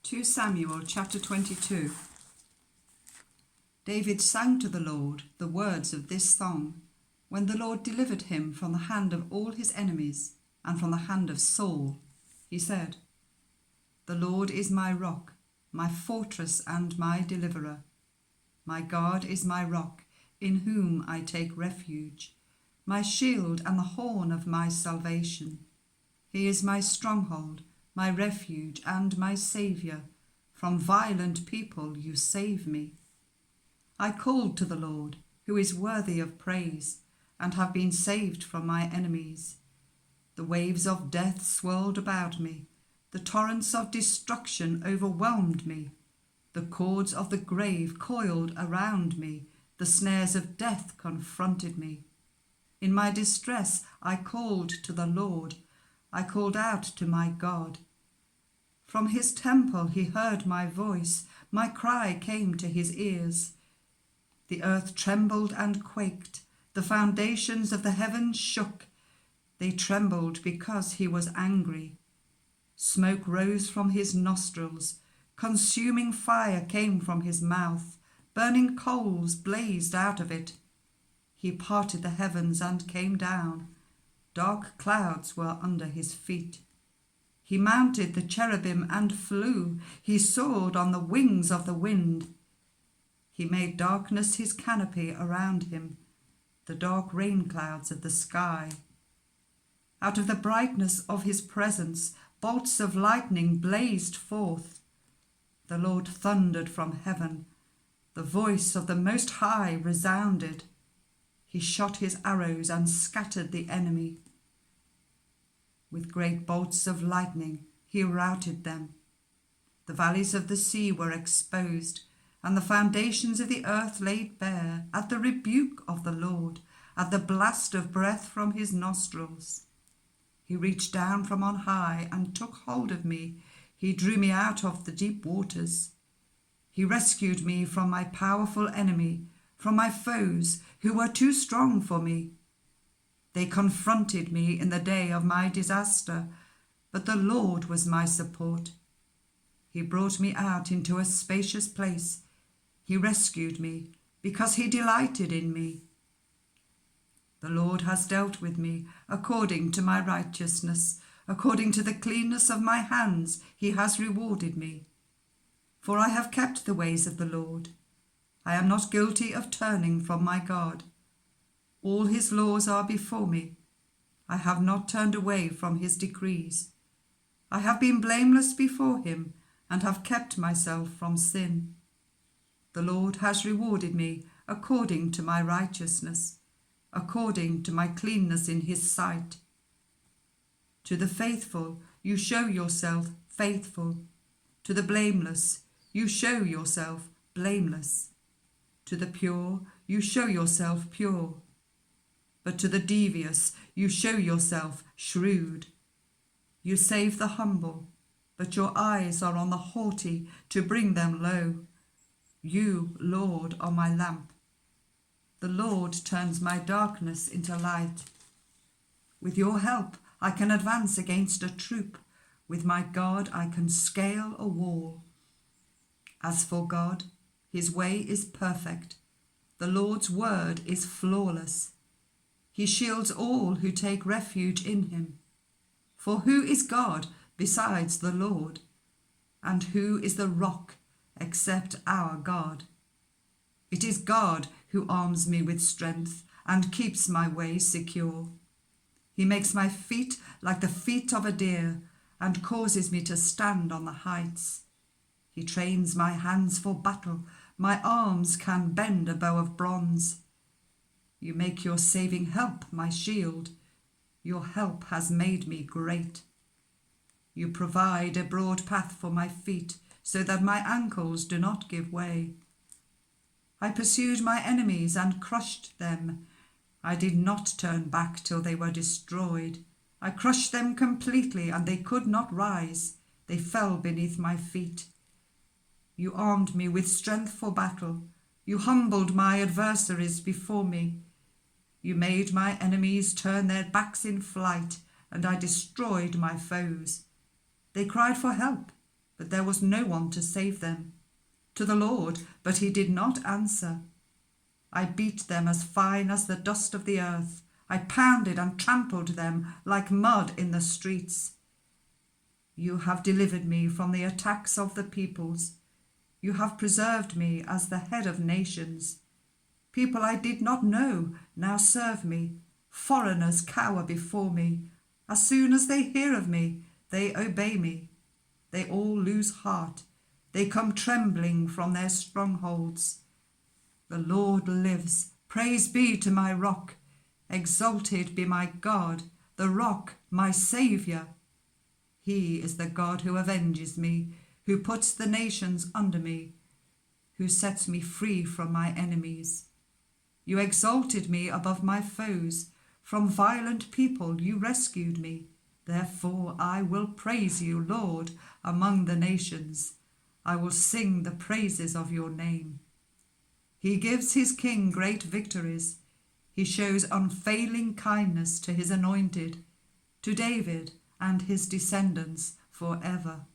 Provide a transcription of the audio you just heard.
2 Samuel chapter 22. David sang to the Lord the words of this song, when the Lord delivered him from the hand of all his enemies and from the hand of Saul. He said, "The Lord is my rock, my fortress and my deliverer. My God is my rock, in whom I take refuge, my shield and the horn of my salvation. He is my stronghold, my refuge and my saviour. From violent people you save me. I called to the Lord, who is worthy of praise, and have been saved from my enemies. The waves of death swirled about me. The torrents of destruction overwhelmed me. The cords of the grave coiled around me. The snares of death confronted me. In my distress I called to the Lord. I called out to my God. From his temple he heard my voice. My cry came to his ears. The earth trembled and quaked. The foundations of the heavens shook. They trembled because he was angry. Smoke rose from his nostrils. Consuming fire came from his mouth. Burning coals blazed out of it. He parted the heavens and came down. Dark clouds were under his feet. He mounted the cherubim and flew. He soared on the wings of the wind. He made darkness his canopy around him, the dark rain clouds of the sky. Out of the brightness of his presence, bolts of lightning blazed forth. The Lord thundered from heaven. The voice of the Most High resounded. He shot his arrows and scattered the enemy. With great bolts of lightning he routed them. The valleys of the sea were exposed, and the foundations of the earth laid bare at the rebuke of the Lord, at the blast of breath from his nostrils. He reached down from on high and took hold of me. He drew me out of the deep waters. He rescued me from my powerful enemy, from my foes who were too strong for me. They confronted me in the day of my disaster, but the Lord was my support. He brought me out into a spacious place. He rescued me because he delighted in me. The Lord has dealt with me according to my righteousness. According to the cleanness of my hands he has rewarded me. For I have kept the ways of the Lord. I am not guilty of turning from my God. All his laws are before me. I have not turned away from his decrees. I have been blameless before him and have kept myself from sin. The Lord has rewarded me according to my righteousness, according to my cleanness in his sight. To the faithful you show yourself faithful. To the blameless you show yourself blameless. To the pure you show yourself pure. But to the devious you show yourself shrewd. You save the humble, but your eyes are on the haughty to bring them low. You, Lord, are my lamp. The Lord turns my darkness into light. With your help I can advance against a troop. With my God I can scale a wall. As for God, his way is perfect. The Lord's word is flawless. He shields all who take refuge in him. For who is God besides the Lord? And who is the rock except our God? It is God who arms me with strength and keeps my way secure. He makes my feet like the feet of a deer and causes me to stand on the heights. He trains my hands for battle. My arms can bend a bow of bronze. You make your saving help my shield. Your help has made me great. You provide a broad path for my feet so that my ankles do not give way. I pursued my enemies and crushed them. I did not turn back till they were destroyed. I crushed them completely and they could not rise. They fell beneath my feet. You armed me with strength for battle. You humbled my adversaries before me. You made my enemies turn their backs in flight, and I destroyed my foes. They cried for help, but there was no one to save them. To the Lord, but he did not answer. I beat them as fine as the dust of the earth. I pounded and trampled them like mud in the streets. You have delivered me from the attacks of the peoples. You have preserved me as the head of nations. People I did not know now serve me. Foreigners cower before me. As soon as they hear of me, they obey me. They all lose heart. They come trembling from their strongholds. The Lord lives. Praise be to my rock. Exalted be my God, the rock, my Saviour. He is the God who avenges me, who puts the nations under me, who sets me free from my enemies. You exalted me above my foes. From violent people you rescued me. Therefore I will praise you, Lord, among the nations. I will sing the praises of your name. He gives his king great victories. He shows unfailing kindness to his anointed, to David and his descendants forever.